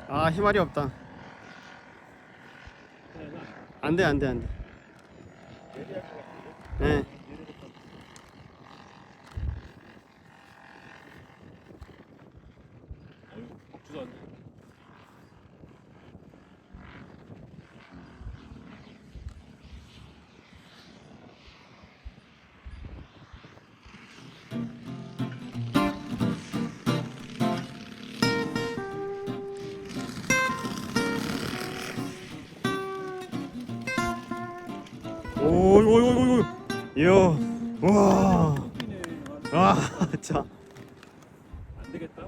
아, 힘알이 없다. 안돼 안돼 안돼. 네. 먹지도 않네. 오오오오오. 이야. 와. 와, 자. 안 되겠다.